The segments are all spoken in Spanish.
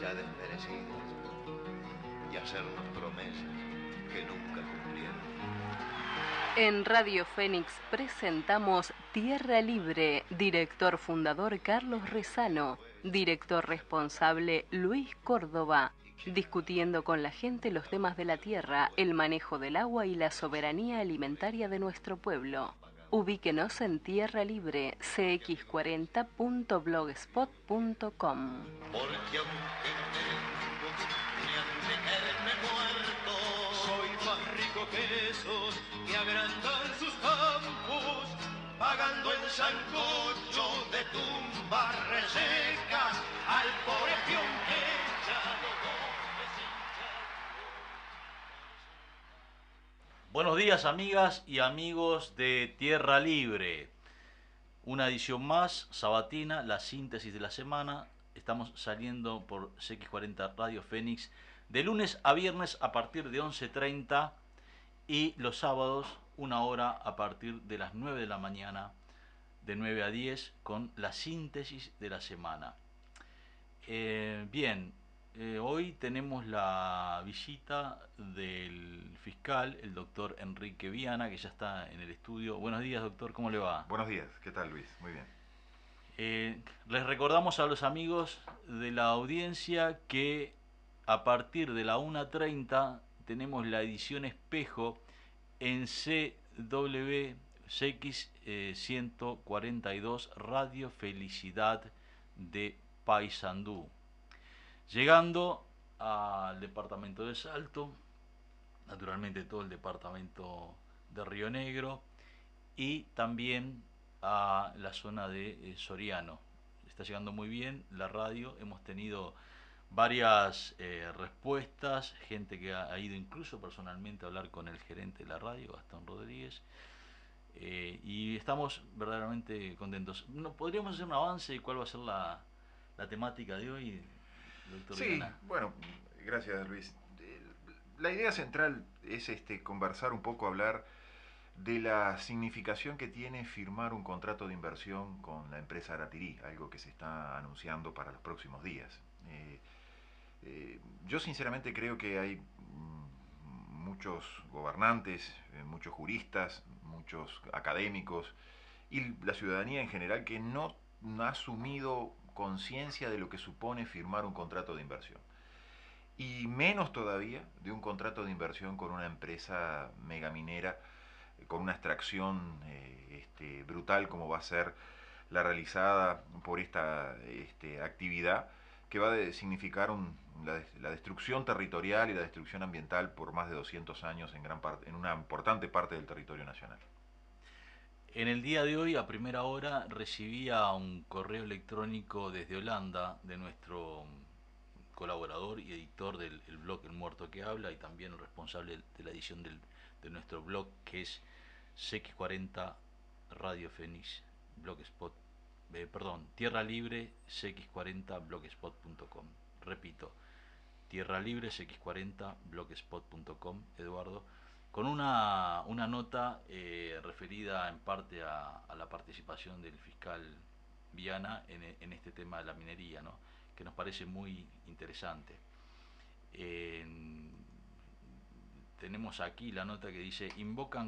ya desmerecidas y hacernos promesas que nunca cumplieron. En Radio Fénix presentamos Tierra Libre, director fundador Carlos Rezano, director responsable Luis Córdoba, discutiendo con la gente los temas de la tierra, el manejo del agua y la soberanía alimentaria de nuestro pueblo. Ubíquenos en Tierra Libre, cx40.blogspot.com. Porque aunque tengo mi antequerme muerto, soy más rico que esos que agrandan sus campos, pagando el sancocho de tumbas resecas al pobre peón que ya lo Buenos días, amigas y amigos de Tierra Libre. Una edición más, sabatina, la síntesis de la semana. Estamos saliendo por CX40 Radio Fénix de lunes a viernes a partir de 11:30 y los sábados una hora a partir de las 9 de la mañana, de 9 a 10, con la síntesis de la semana. Hoy tenemos la visita del fiscal, el doctor Enrique Viana, que ya está en el estudio. Buenos días, doctor, ¿cómo le va? Buenos días, ¿qué tal, Luis? Muy bien. Les recordamos a los amigos de la audiencia que a partir de la 1:30 tenemos la edición espejo en CWCX 142 Radio Felicidad de Paysandú. Llegando al departamento de Salto, naturalmente todo el departamento de Río Negro y también a la zona de Soriano. Está llegando muy bien la radio, hemos tenido varias respuestas, gente que ha ido incluso personalmente a hablar con el gerente de la radio, Gastón Rodríguez, y estamos verdaderamente contentos. ¿Podríamos hacer un avance de cuál va a ser la temática de hoy, doctor Sí, Viana? bueno, gracias, Luis. La idea central es conversar un poco, hablar de la significación que tiene firmar un contrato de inversión con la empresa Aratirí, algo que se está anunciando para los próximos días. Yo sinceramente creo que hay muchos gobernantes, muchos juristas, muchos académicos y la ciudadanía en general que no ha asumido conciencia de lo que supone firmar un contrato de inversión. Y menos todavía de un contrato de inversión con una empresa megaminera, con una extracción brutal como va a ser la realizada por esta actividad, que va a significar la destrucción territorial y la destrucción ambiental por más de 200 años en una importante parte del territorio nacional. En el día de hoy, a primera hora, recibía un correo electrónico desde Holanda de nuestro colaborador y editor del blog El Muerto que Habla y también el responsable de la edición de nuestro blog, que es CX40 Radio Fénix Blogspot, Tierra Libre CX40 Blogspot.com. Repito, Tierra Libre CX40 Blogspot.com, Eduardo, con una nota referida en parte a la participación del fiscal Viana en este tema de la minería, ¿no?, que nos parece muy interesante. Tenemos aquí la nota que dice: invocan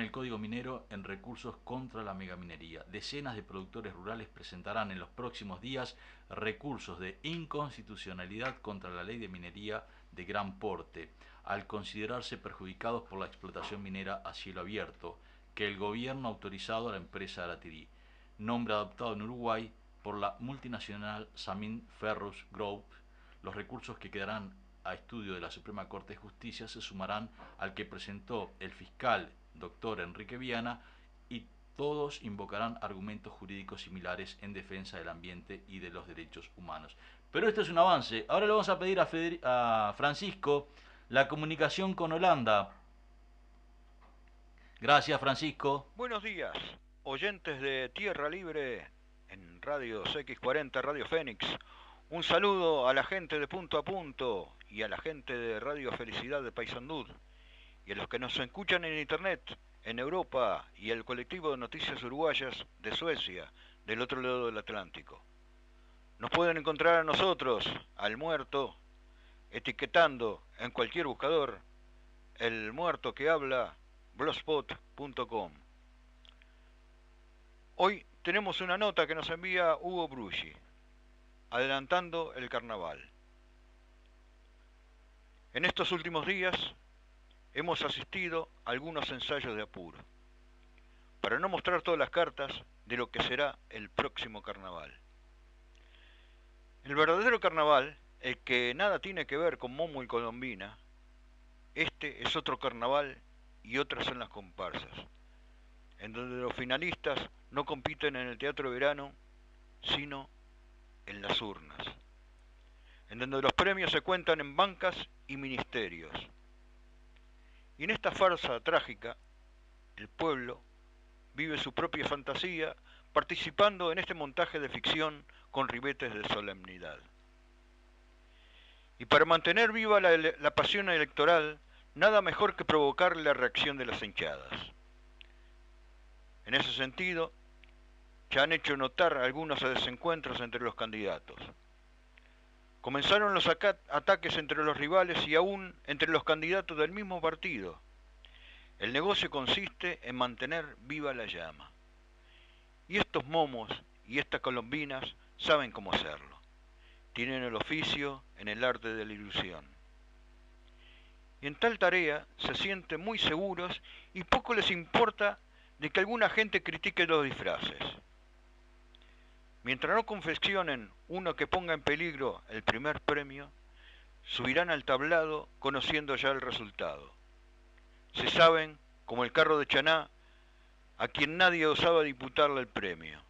el código minero en recursos contra la megaminería. Decenas de productores rurales presentarán en los próximos días recursos de inconstitucionalidad contra la ley de minería de gran porte, al considerarse perjudicados por la explotación minera a cielo abierto que el gobierno ha autorizado a la empresa Aratirí, nombre adoptado en Uruguay por la multinacional Samin Ferrous Group. Los recursos que quedarán a estudio de la Suprema Corte de Justicia se sumarán al que presentó el fiscal doctor Enrique Viana y todos invocarán argumentos jurídicos similares en defensa del ambiente y de los derechos humanos. Pero esto es un avance. Ahora le vamos a pedir a Francisco la comunicación con Holanda. Gracias, Francisco. Buenos días, oyentes de Tierra Libre en Radio CX40 Radio Fénix. Un saludo a la gente de Punto a Punto y a la gente de Radio Felicidad de Paysandú y a los que nos escuchan en internet, en Europa, y al colectivo de noticias uruguayas de Suecia, del otro lado del Atlántico. nos pueden encontrar a nosotros, al muerto, etiquetando en cualquier buscador el muerto que habla blogspot.com. Hoy tenemos una nota que nos envía Hugo Bruggi, adelantando el carnaval. En estos últimos días hemos asistido a algunos ensayos de apuro, para no mostrar todas las cartas de lo que será el próximo carnaval. El verdadero carnaval, el que nada tiene que ver con Momo y Colombina, este es otro carnaval y otras son las comparsas, en donde los finalistas no compiten en el teatro de verano, sino en las urnas, en donde los premios se cuentan en bancas y ministerios. Y en esta farsa trágica, el pueblo vive su propia fantasía, participando en este montaje de ficción con ribetes de solemnidad. Y para mantener viva la pasión electoral, nada mejor que provocar la reacción de las hinchadas. En ese sentido, ya han hecho notar algunos desencuentros entre los candidatos. Comenzaron los ataques entre los rivales y aún entre los candidatos del mismo partido. El negocio consiste en mantener viva la llama. Y estos momos y estas colombinas saben cómo hacerlo. Tienen el oficio en el arte de la ilusión. Y en tal tarea se sienten muy seguros y poco les importa de que alguna gente critique los disfraces. Mientras no confeccionen uno que ponga en peligro el primer premio, subirán al tablado conociendo ya el resultado. Se saben como el carro de Chaná, a quien nadie osaba disputarle el premio.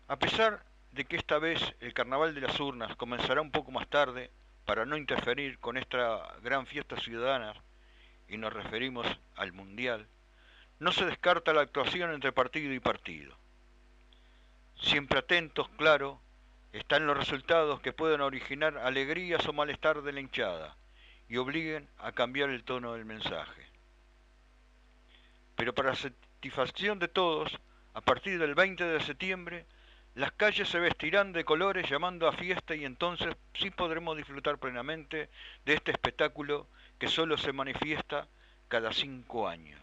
A pesar de que esta vez el carnaval de las urnas comenzará un poco más tarde para no interferir con esta gran fiesta ciudadana, y nos referimos al Mundial, no se descarta la actuación entre partido y partido. Siempre atentos, claro, están los resultados que pueden originar alegrías o malestar de la hinchada y obliguen a cambiar el tono del mensaje. Pero para satisfacción de todos, a partir del 20 de septiembre, las calles se vestirán de colores llamando a fiesta y entonces sí podremos disfrutar plenamente de este espectáculo que solo se manifiesta cada 5 años,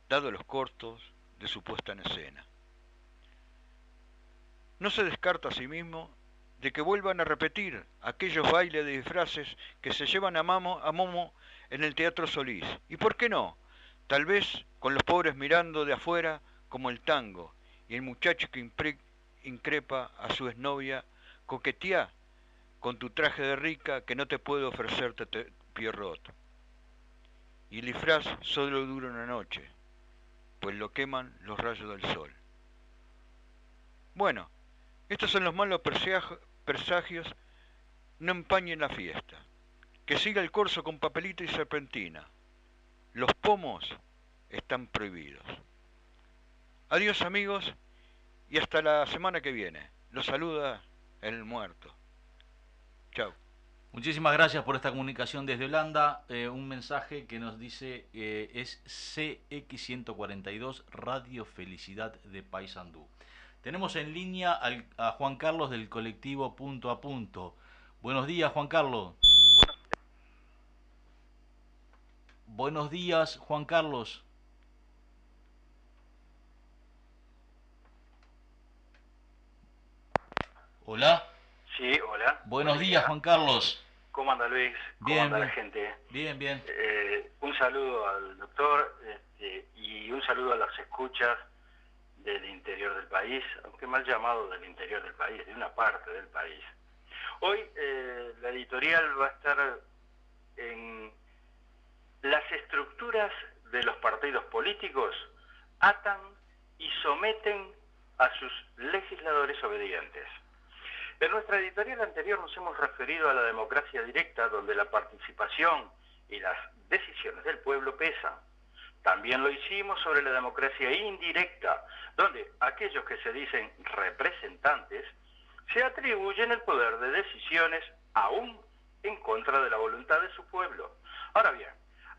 dado los cortos de su puesta en escena. No se descarta asimismo de que vuelvan a repetir aquellos bailes de disfraces que se llevan a Momo en el Teatro Solís. ¿Y por qué no? Tal vez con los pobres mirando de afuera como el tango y el muchacho que increpa a su exnovia: coquetea con tu traje de rica que no te puede ofrecerte Pierrot. Y el disfraz solo dura una noche, pues lo queman los rayos del sol. Bueno, estos son los malos presagios, no empañen la fiesta. Que siga el corso con papelito y serpentina. Los pomos están prohibidos. Adiós amigos y hasta la semana que viene. Los saluda el muerto. Chao. Muchísimas gracias por esta comunicación desde Holanda. Un mensaje que nos dice es CX142 Radio Felicidad de Paysandú. Tenemos en línea a Juan Carlos del colectivo Punto a Punto. Buenos días, Juan Carlos. Buenos días, Juan Carlos. Hola. Sí, hola. Buenos días, Juan Carlos. ¿Cómo anda Luis? ¿Cómo anda la gente? Bien, bien. Un saludo al doctor y un saludo a las escuchas del interior del país, aunque mal llamado del interior del país, de una parte del país. Hoy la editorial va a estar en las estructuras de los partidos políticos atan y someten a sus legisladores obedientes. En nuestra editorial anterior nos hemos referido a la democracia directa, donde la participación y las decisiones del pueblo pesan. También lo hicimos sobre la democracia indirecta, donde aquellos que se dicen representantes se atribuyen el poder de decisiones aún en contra de la voluntad de su pueblo. Ahora bien,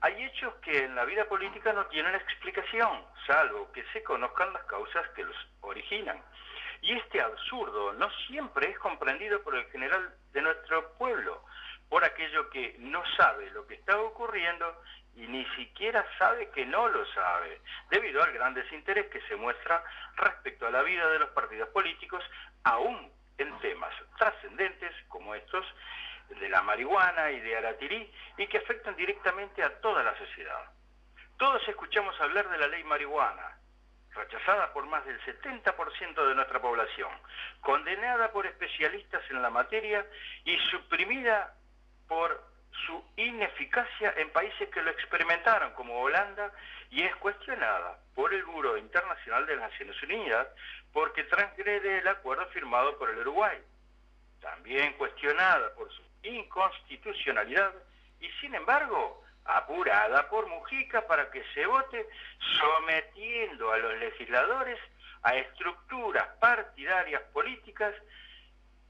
hay hechos que en la vida política no tienen explicación, salvo que se conozcan las causas que los originan. Y este absurdo no siempre es comprendido por el general de nuestro pueblo, por aquello que no sabe lo que está ocurriendo y ni siquiera sabe que no lo sabe, debido al gran desinterés que se muestra respecto a la vida de los partidos políticos, aún en temas trascendentes como estos de la marihuana y de Aratirí, y que afectan directamente a toda la sociedad. Todos escuchamos hablar de la ley marihuana, rechazada por más del 70% de nuestra población, condenada por especialistas en la materia y suprimida por su ineficacia en países que lo experimentaron, como Holanda, y es cuestionada por el Buró Internacional de las Naciones Unidas porque transgrede el acuerdo firmado por el Uruguay. También cuestionada por su inconstitucionalidad y, sin embargo, apurada por Mujica para que se vote, sometiendo a los legisladores a estructuras partidarias políticas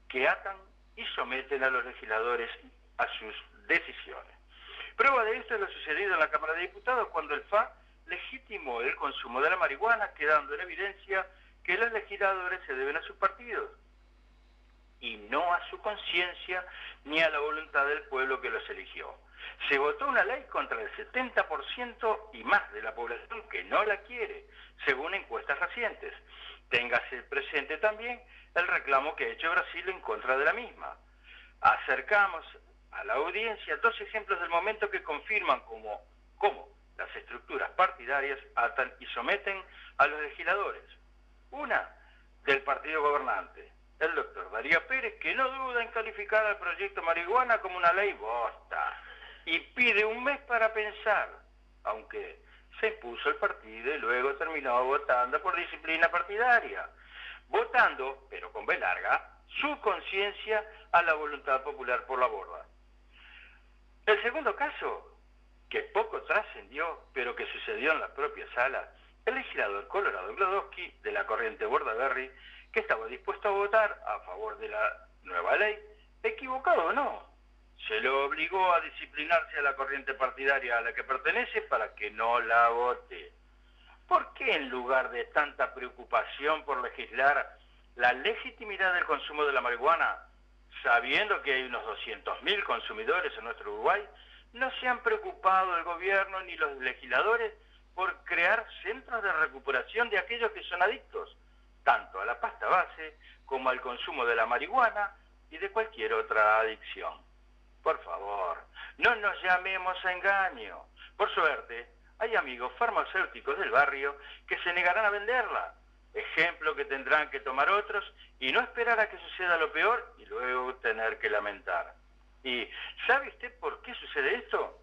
que atan y someten a los legisladores a sus decisiones. Prueba de esto es lo sucedido en la Cámara de Diputados cuando el FA legitimó el consumo de la marihuana, quedando en evidencia que los legisladores se deben a sus partidos y no a su conciencia ni a la voluntad del pueblo que los eligió. Se votó una ley contra el 70% y más de la población que no la quiere, según encuestas recientes. Téngase presente también el reclamo que ha hecho Brasil en contra de la misma. Acercamos a la audiencia dos ejemplos del momento que confirman cómo las estructuras partidarias atan y someten a los legisladores. Una, del partido gobernante, el doctor Darío Pérez, que no duda en calificar al proyecto marihuana como una ley bosta y pide un mes para pensar, aunque se impuso el partido y luego terminó votando por disciplina partidaria, votando, pero con B larga, su conciencia a la voluntad popular por la borda. El segundo caso, que poco trascendió, pero que sucedió en la propia sala, el legislador colorado Glodowski, de la corriente Bordaberry, que estaba dispuesto a votar a favor de la nueva ley, equivocado o no, se lo obligó a disciplinarse a la corriente partidaria a la que pertenece para que no la vote. ¿Por qué en lugar de tanta preocupación por legislar la legitimidad del consumo de la marihuana, sabiendo que hay unos 200.000 consumidores en nuestro Uruguay, no se han preocupado el gobierno ni los legisladores por crear centros de recuperación de aquellos que son adictos, tanto a la pasta base como al consumo de la marihuana y de cualquier otra adicción? Por favor, no nos llamemos a engaño. Por suerte, hay amigos farmacéuticos del barrio que se negarán a venderla, ejemplo que tendrán que tomar otros y no esperar a que suceda lo peor y luego tener que lamentar. ¿Y sabe usted por qué sucede esto?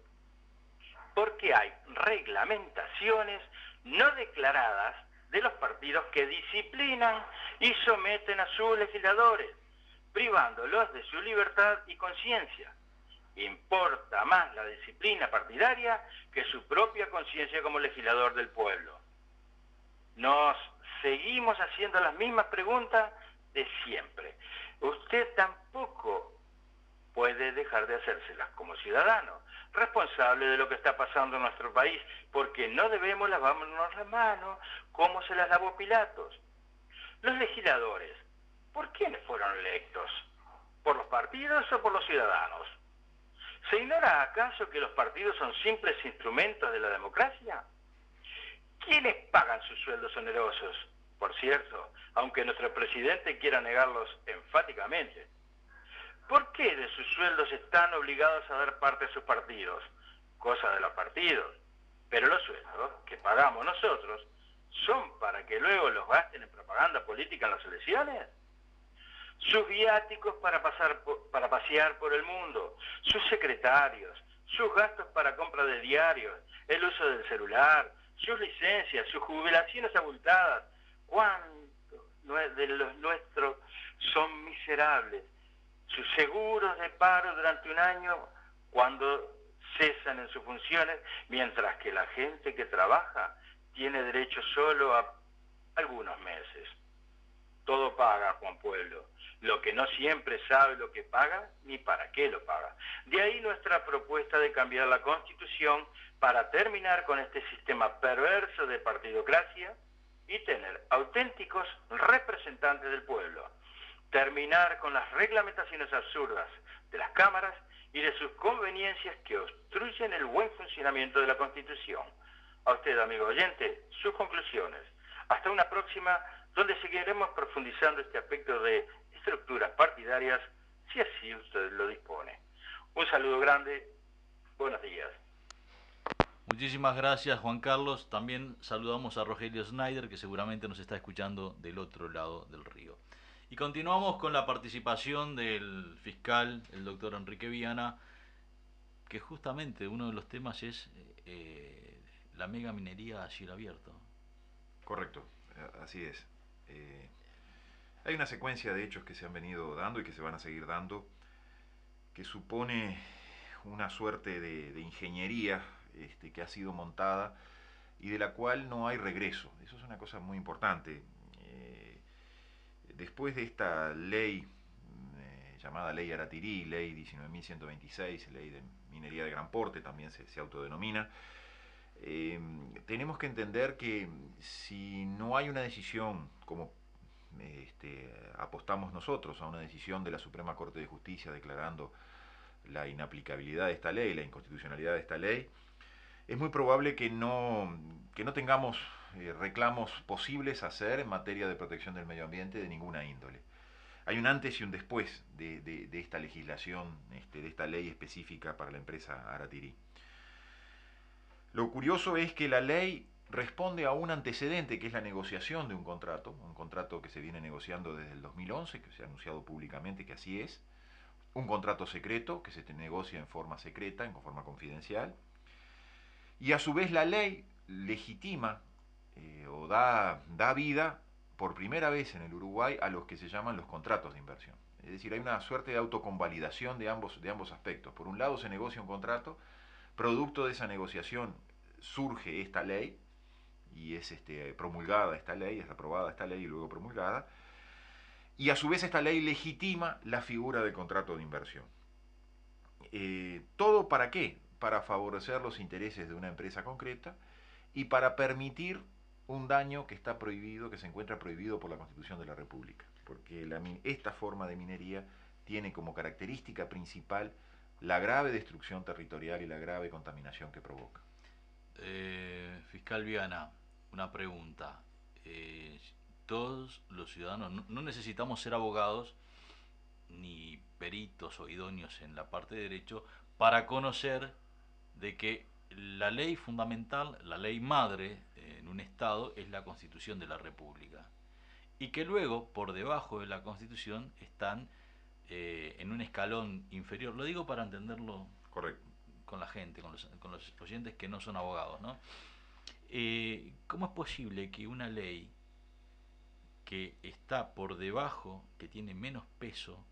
Porque hay reglamentaciones no declaradas de los partidos que disciplinan y someten a sus legisladores, privándolos de su libertad y conciencia. Importa más la disciplina partidaria que su propia conciencia como legislador del pueblo. Nos seguimos haciendo las mismas preguntas de siempre. Usted tampoco puede dejar de hacérselas como ciudadano, responsable de lo que está pasando en nuestro país, porque no debemos lavarnos las manos como se las lavó Pilatos. Los legisladores, ¿por quiénes fueron electos? ¿Por los partidos o por los ciudadanos? ¿Se ignora acaso que los partidos son simples instrumentos de la democracia? ¿Quiénes pagan sus sueldos onerosos? Por cierto, aunque nuestro presidente quiera negarlos enfáticamente. ¿Por qué de sus sueldos están obligados a dar parte a sus partidos? Cosa de los partidos. Pero los sueldos que pagamos nosotros son para que luego los gasten en propaganda política en las elecciones. Sus viáticos para pasear por el mundo, sus secretarios, sus gastos para compra de diarios, el uso del celular, sus licencias, sus jubilaciones abultadas. ¿Cuántos de los nuestros son miserables? Sus seguros de paro durante un año cuando cesan en sus funciones, mientras que la gente que trabaja tiene derecho solo a algunos meses. Todo paga, Juan Pueblo. Lo que no siempre sabe lo que paga ni para qué lo paga. De ahí nuestra propuesta de cambiar la Constitución para terminar con este sistema perverso de partidocracia y tener auténticos representantes del pueblo. Terminar con las reglamentaciones absurdas de las cámaras y de sus conveniencias que obstruyen el buen funcionamiento de la Constitución. A usted, amigo oyente, sus conclusiones. Hasta una próxima, donde seguiremos profundizando este aspecto de estructuras partidarias, si así usted lo dispone. Un saludo grande, buenos días. Muchísimas gracias, Juan Carlos. También saludamos a Rogelio Snyder, que seguramente nos está escuchando del otro lado del río. Y continuamos con la participación del fiscal, el doctor Enrique Viana, que justamente uno de los temas es la mega minería a cielo abierto. Correcto, así es. Hay una secuencia de hechos que se han venido dando y que se van a seguir dando, que supone una suerte de ingeniería que ha sido montada y de la cual no hay regreso. Eso es una cosa muy importante. Después de esta ley llamada Ley Aratirí, Ley 19.126, Ley de Minería de Gran Porte, también se autodenomina, tenemos que entender que si no hay una decisión, como apostamos nosotros, a una decisión de la Suprema Corte de Justicia declarando la inaplicabilidad de esta ley, la inconstitucionalidad de esta ley, es muy probable que no tengamos reclamos posibles a hacer en materia de protección del medio ambiente de ninguna índole. Hay un antes y un después de esta legislación, de esta ley específica para la empresa Aratirí. Lo curioso es que la ley responde a un antecedente, que es la negociación de un contrato que se viene negociando desde el 2011, que se ha anunciado públicamente que así es, un contrato secreto que se negocia en forma secreta, en forma confidencial, y a su vez la ley legitima o da vida por primera vez en el Uruguay a los que se llaman los contratos de inversión. Es decir, hay una suerte de autoconvalidación de ambos aspectos. Por un lado se negocia un contrato, producto de esa negociación surge esta ley, y es promulgada esta ley, es aprobada esta ley y luego promulgada, y a su vez esta ley legitima la figura del contrato de inversión. ¿Todo para qué? Para favorecer los intereses de una empresa concreta y para permitir un daño que está prohibido, que se encuentra prohibido por la Constitución de la República, porque esta forma de minería tiene como característica principal la grave destrucción territorial y la grave contaminación que provoca. Fiscal Viana, una pregunta. Todos los ciudadanos, no necesitamos ser abogados ni peritos o idóneos en la parte de derecho para conocer de que la ley fundamental, la ley madre en un Estado es la Constitución de la República, y que luego por debajo de la Constitución están en un escalón inferior. Lo digo para entenderlo. Correcto. Con la gente, con los oyentes que no son abogados, ¿no? ¿Cómo es posible que una ley que está por debajo, que tiene menos peso,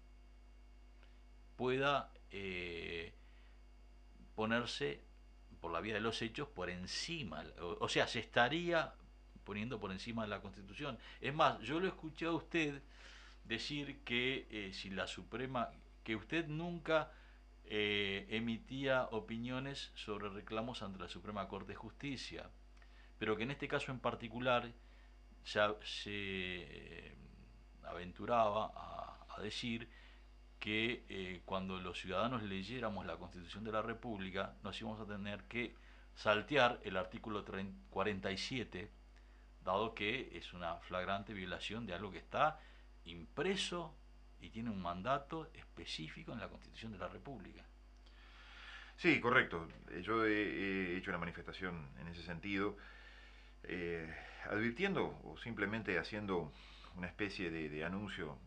pueda ponerse por la vía de los hechos por encima? O sea, se estaría poniendo por encima de la Constitución. Es más, yo lo escuché a usted decir que si la Suprema, que usted nunca emitía opiniones sobre reclamos ante la Suprema Corte de Justicia, pero que en este caso en particular se aventuraba a decir que cuando los ciudadanos leyéramos la Constitución de la República nos íbamos a tener que saltear el artículo 47, dado que es una flagrante violación de algo que está impreso y tiene un mandato específico en la Constitución de la República. Sí, correcto. Yo he hecho una manifestación en ese sentido, advirtiendo o simplemente haciendo una especie de anuncio,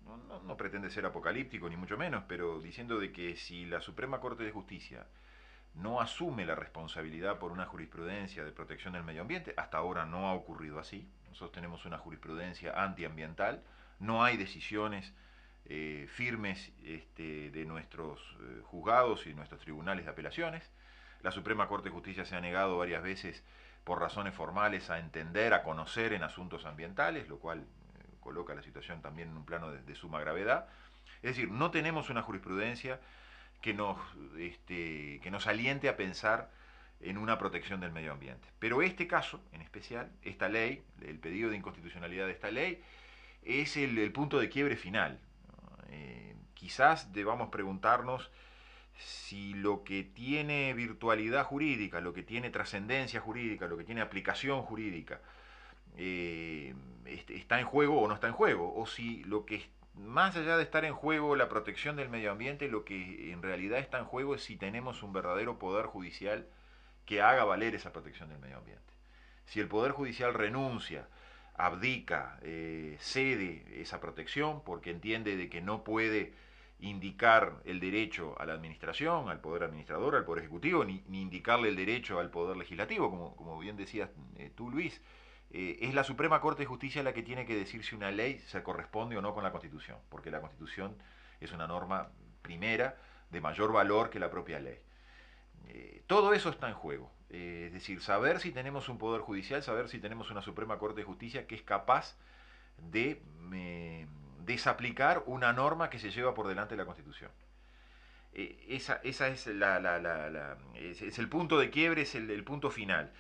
no pretende ser apocalíptico ni mucho menos, pero diciendo de que si la Suprema Corte de Justicia no asume la responsabilidad por una jurisprudencia de protección del medio ambiente, hasta ahora no ha ocurrido así. Nosotros tenemos una jurisprudencia antiambiental, no hay decisiones firmes de nuestros juzgados y nuestros tribunales de apelaciones. La Suprema Corte de Justicia se ha negado varias veces por razones formales a entender, a conocer en asuntos ambientales, lo cual coloca la situación también en un plano de suma gravedad. Es decir, no tenemos una jurisprudencia que nos aliente a pensar en una protección del medio ambiente. Pero este caso, en especial, esta ley, el pedido de inconstitucionalidad de esta ley, es el punto de quiebre final. Quizás debamos preguntarnos si lo que tiene virtualidad jurídica, lo que tiene trascendencia jurídica, lo que tiene aplicación jurídica, está en juego o no está en juego, o si lo que, más allá de estar en juego la protección del medio ambiente, lo que en realidad está en juego es si tenemos un verdadero poder judicial que haga valer esa protección del medio ambiente. Si el poder judicial renuncia, abdica, cede esa protección porque entiende de que no puede indicar el derecho a la administración, al poder administrador, al poder ejecutivo, ni indicarle el derecho al poder legislativo, como bien decías tú, Luis, es la Suprema Corte de Justicia la que tiene que decir si una ley se corresponde o no con la Constitución, porque la Constitución es una norma primera de mayor valor que la propia ley. Todo eso está en juego, es decir, saber si tenemos un poder judicial, saber si tenemos una Suprema Corte de Justicia que es capaz de desaplicar una norma que se lleva por delante de la Constitución. Esa es, es el punto de quiebre, es el punto final.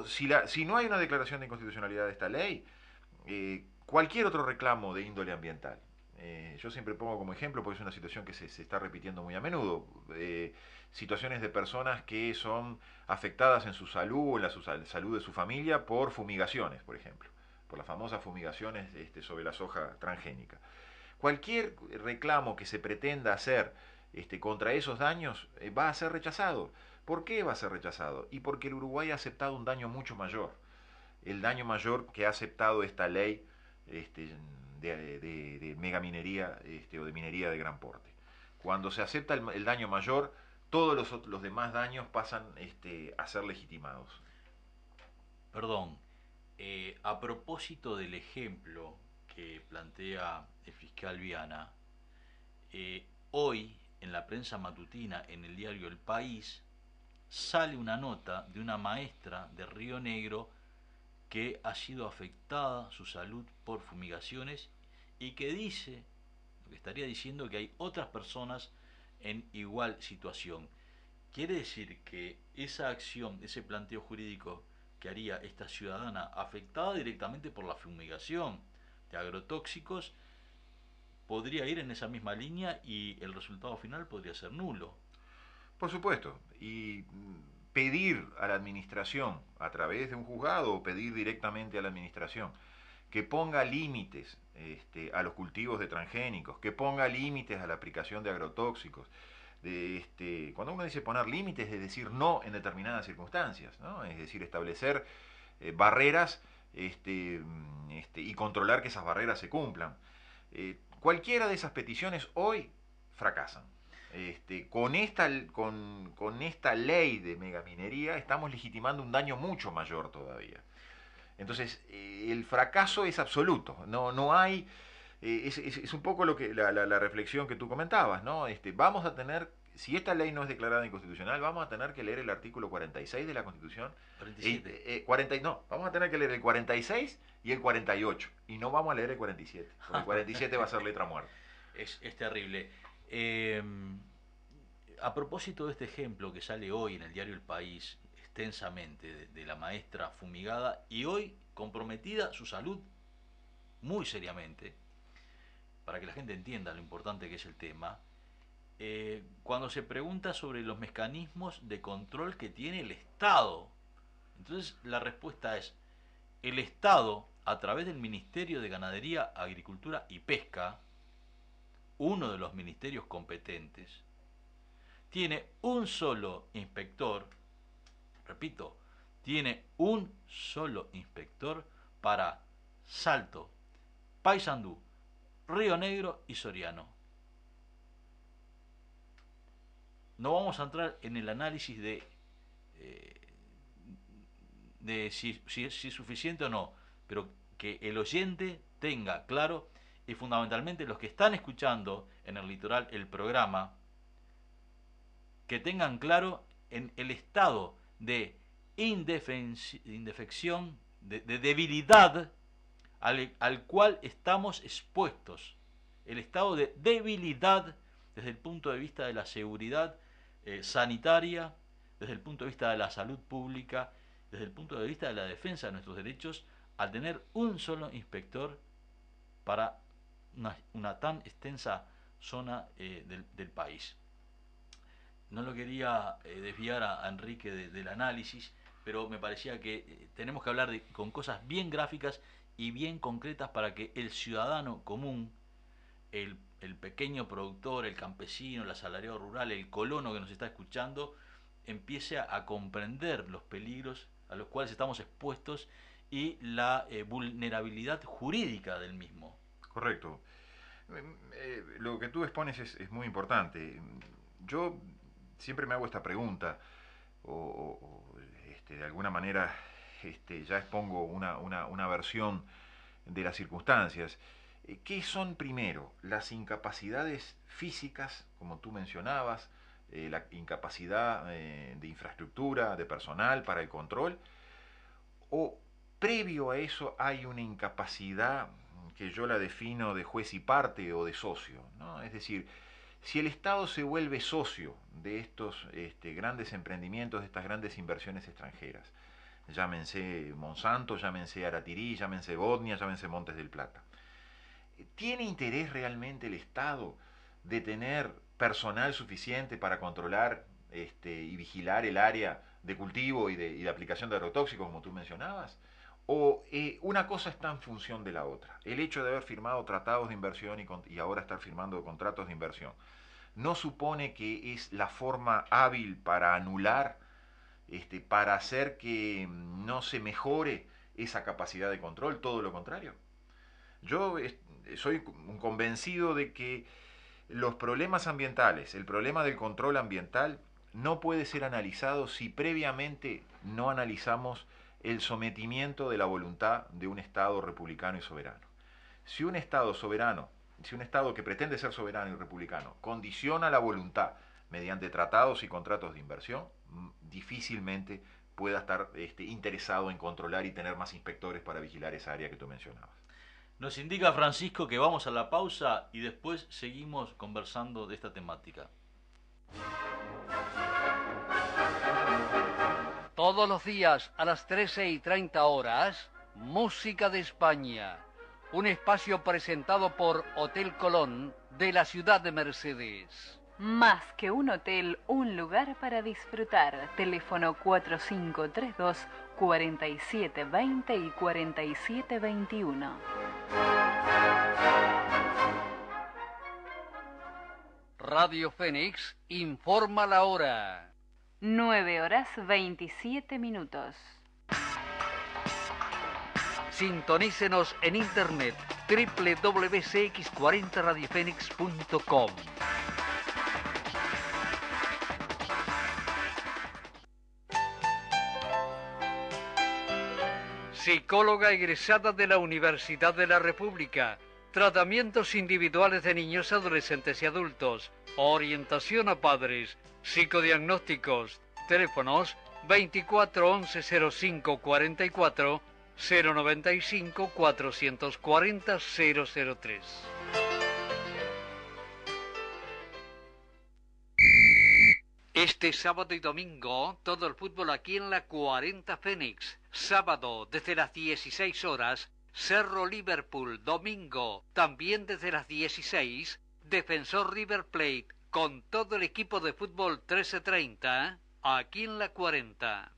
Si no hay una declaración de inconstitucionalidad de esta ley, cualquier otro reclamo de índole ambiental, yo siempre pongo como ejemplo, porque es una situación que se está repitiendo muy a menudo, situaciones de personas que son afectadas en su salud o en la salud de su familia por fumigaciones, por ejemplo, por las famosas fumigaciones sobre la soja transgénica. Cualquier reclamo que se pretenda hacer contra esos daños va a ser rechazado. ¿Por qué va a ser rechazado? Y porque el Uruguay ha aceptado un daño mucho mayor. El daño mayor que ha aceptado esta ley de megaminería o de minería de gran porte. Cuando se acepta el daño mayor, todos los demás daños pasan a ser legitimados. Perdón, a propósito del ejemplo que plantea el fiscal Viana, hoy en la prensa matutina, en el diario El País, sale una nota de una maestra de Río Negro que ha sido afectada su salud por fumigaciones y que dice, lo que estaría diciendo, que hay otras personas en igual situación. Quiere decir que esa acción, ese planteo jurídico que haría esta ciudadana afectada directamente por la fumigación de agrotóxicos podría ir en esa misma línea y el resultado final podría ser nulo. Por supuesto, y pedir a la administración a través de un juzgado o pedir directamente a la administración que ponga límites a los cultivos de transgénicos, que ponga límites a la aplicación de agrotóxicos. Cuando uno dice poner límites, es decir no en determinadas circunstancias, ¿no? Es decir, establecer barreras y controlar que esas barreras se cumplan. Cualquiera de esas peticiones hoy fracasan. Con esta ley de megaminería estamos legitimando un daño mucho mayor todavía. Entonces, el fracaso es absoluto. No hay... es un poco lo que la reflexión que tú comentabas, ¿no? Vamos a tener, si esta ley no es declarada inconstitucional, vamos a tener que leer el artículo 46 de la Constitución. 47. Vamos a tener que leer el 46 y el 48. Y no vamos a leer el 47, porque el 47 va a ser letra muerta. Es terrible. A propósito de este ejemplo que sale hoy en el diario El País, extensamente, de la maestra fumigada y hoy comprometida su salud muy seriamente, para que la gente entienda lo importante que es el tema, cuando se pregunta sobre los mecanismos de control que tiene el Estado, entonces la respuesta es: el Estado, a través del Ministerio de Ganadería, Agricultura y Pesca, uno de los ministerios competentes, tiene un solo inspector, repito, tiene un solo inspector para Salto, Paysandú, Río Negro y Soriano. No vamos a entrar en el análisis de si es suficiente o no, pero que el oyente tenga claro, y fundamentalmente los que están escuchando en el litoral el programa, que tengan claro en el estado de indefección, de debilidad al cual estamos expuestos. El estado de debilidad desde el punto de vista de la seguridad sanitaria, desde el punto de vista de la salud pública, desde el punto de vista de la defensa de nuestros derechos, al tener un solo inspector para una tan extensa zona del país. No lo quería desviar a Enrique del análisis, pero me parecía que tenemos que hablar con cosas bien gráficas y bien concretas para que el ciudadano común, el pequeño productor, el campesino, el asalariado rural, el colono que nos está escuchando, empiece a comprender los peligros a los cuales estamos expuestos y la vulnerabilidad jurídica del mismo. Correcto. Lo que tú expones es muy importante. Yo siempre me hago esta pregunta, de alguna manera ya expongo una versión de las circunstancias. ¿Qué son primero? Las incapacidades físicas, como tú mencionabas, la incapacidad de infraestructura, de personal para el control, o previo a eso hay una incapacidad que yo la defino de juez y parte o de socio, ¿no? Es decir, si el Estado se vuelve socio de estos grandes emprendimientos, de estas grandes inversiones extranjeras, llámense Monsanto, llámense Aratirí, llámense Bodnia, llámense Montes del Plata, ¿tiene interés realmente el Estado de tener personal suficiente para controlar y vigilar el área de cultivo y de aplicación de agrotóxicos, como tú mencionabas? ¿O una cosa está en función de la otra? El hecho de haber firmado tratados de inversión y ahora estar firmando contratos de inversión, ¿no supone que es la forma hábil para anular, para hacer que no se mejore esa capacidad de control? Todo lo contrario. Yo soy un convencido de que los problemas ambientales, el problema del control ambiental, no puede ser analizado si previamente no analizamos el sometimiento de la voluntad de un Estado republicano y soberano. Si un Estado soberano, si un Estado que pretende ser soberano y republicano, condiciona la voluntad mediante tratados y contratos de inversión, difícilmente pueda estar interesado en controlar y tener más inspectores para vigilar esa área que tú mencionabas. Nos indica Francisco que vamos a la pausa y después seguimos conversando de esta temática. Todos los días a las 13:30 Música de España. Un espacio presentado por Hotel Colón de la ciudad de Mercedes. Más que un hotel, un lugar para disfrutar. Teléfono 4532-4720 y 4721. Radio Fénix informa la hora. 9:27. Sintonícenos en internet www.cx40radiofenix.com. Psicóloga egresada de la Universidad de la República. Tratamientos individuales de niños, adolescentes y adultos. Orientación a padres. Psicodiagnósticos. Teléfonos 24 11 05 44 095 440 003. Este sábado y domingo, todo el fútbol aquí en la 40 Fénix. Sábado, desde las 16 horas, Cerro Liverpool. Domingo, también desde las 16, Defensor River Plate, con todo el equipo de fútbol 1330, aquí en la 40.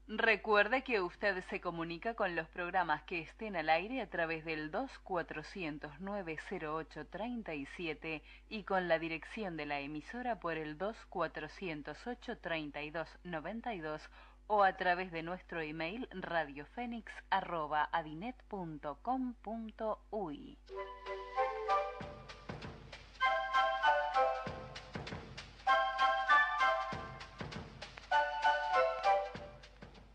Recuerde que usted se comunica con los programas que estén al aire a través del 2409-0837 y con la dirección de la emisora por el 2408-3292 o a través de nuestro email radiofenix@adinet.com.uy.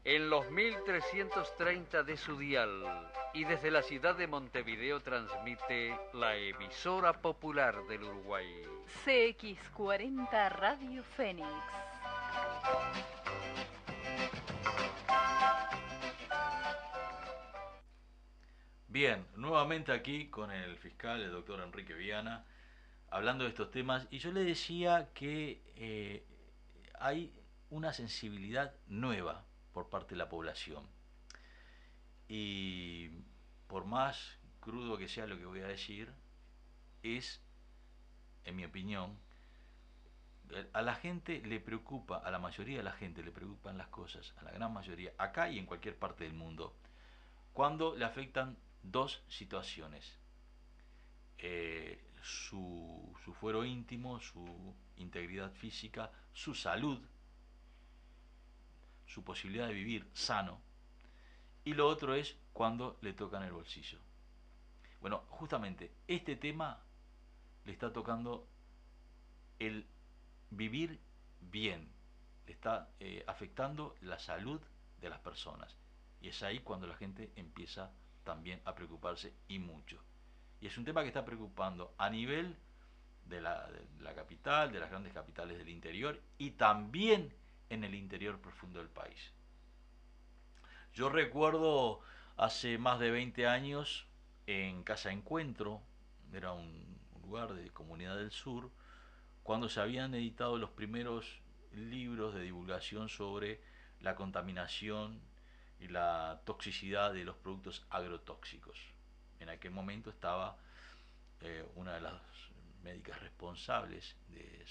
En los 1330 de su dial y desde la ciudad de Montevideo transmite la emisora popular del Uruguay. CX40 Radio Fénix. Bien, nuevamente aquí con el fiscal, el doctor Enrique Viana, hablando de estos temas, y yo le decía que hay una sensibilidad nueva por parte de la población. Y por más crudo que sea lo que voy a decir, es, en mi opinión, a la gente le preocupa, a la mayoría de la gente le preocupan las cosas, a la gran mayoría, acá y en cualquier parte del mundo, cuando le afectan dos situaciones. Su fuero íntimo, su integridad física, su salud, su posibilidad de vivir sano, y lo otro es cuando le tocan el bolsillo. Bueno, justamente este tema le está tocando el vivir bien, le está afectando la salud de las personas, y es ahí cuando la gente empieza también a preocuparse, y mucho. Y es un tema que está preocupando a nivel de la capital, de las grandes capitales del interior, y también en el interior profundo del país. Yo recuerdo hace más de 20 años en Casa Encuentro, era un lugar de Comunidad del Sur, cuando se habían editado los primeros libros de divulgación sobre la contaminación y la toxicidad de los productos agrotóxicos. En aquel momento estaba una de las médicas responsables del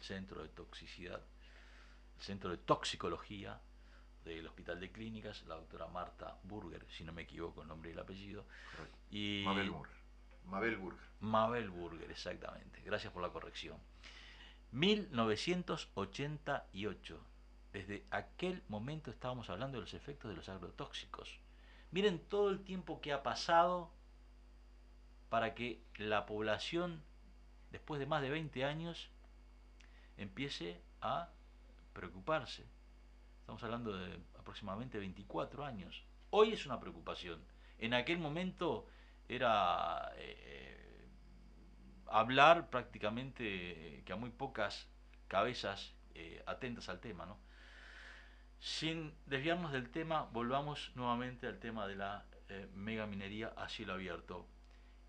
centro de toxicidad, el centro de toxicología del Hospital de Clínicas, la doctora Marta Burger, si no me equivoco el nombre y el apellido. Y Mabel Burger. Mabel Burger, exactamente. Gracias por la corrección. 1988. Desde aquel momento estábamos hablando de los efectos de los agrotóxicos. Miren todo el tiempo que ha pasado para que la población, después de más de 20 años, empiece a preocuparse. Estamos hablando de aproximadamente 24 años. Hoy es una preocupación. En aquel momento era hablar prácticamente que a muy pocas cabezas atentas al tema, ¿no? Sin desviarnos del tema, volvamos nuevamente al tema de la megaminería a cielo abierto.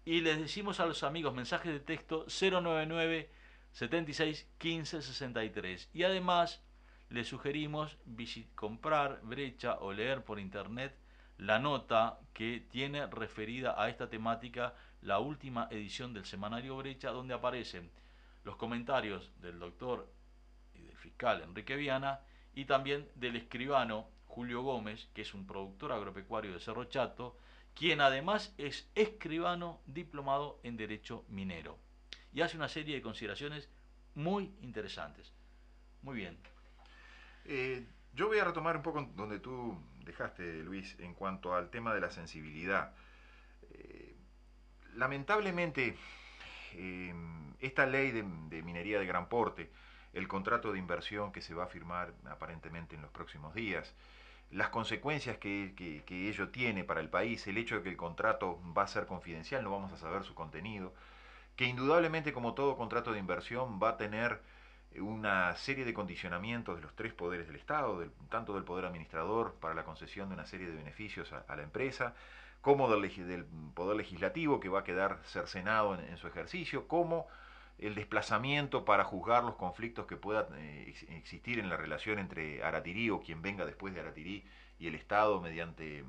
Y les decimos a los amigos, mensajes de texto 099 76 15 63. Y además les sugerimos comprar Brecha o leer por internet la nota que tiene referida a esta temática la última edición del semanario Brecha, donde aparecen los comentarios del doctor y del fiscal Enrique Viana y también del escribano Julio Gómez, que es un productor agropecuario de Cerro Chato, quien además es escribano diplomado en Derecho Minero. Y hace una serie de consideraciones muy interesantes. Muy bien. Yo voy a retomar un poco donde tú dejaste, Luis, en cuanto al tema de la sensibilidad. Lamentablemente, esta ley de minería de gran porte, el contrato de inversión que se va a firmar aparentemente en los próximos días, las consecuencias que ello tiene para el país, el hecho de que el contrato va a ser confidencial, no vamos a saber su contenido, que indudablemente, como todo contrato de inversión, va a tener una serie de condicionamientos de los tres poderes del Estado, tanto del poder administrador para la concesión de una serie de beneficios a la empresa, como del poder legislativo, que va a quedar cercenado en su ejercicio, como el desplazamiento para juzgar los conflictos que puedan existir en la relación entre Aratirí o quien venga después de Aratirí y el Estado mediante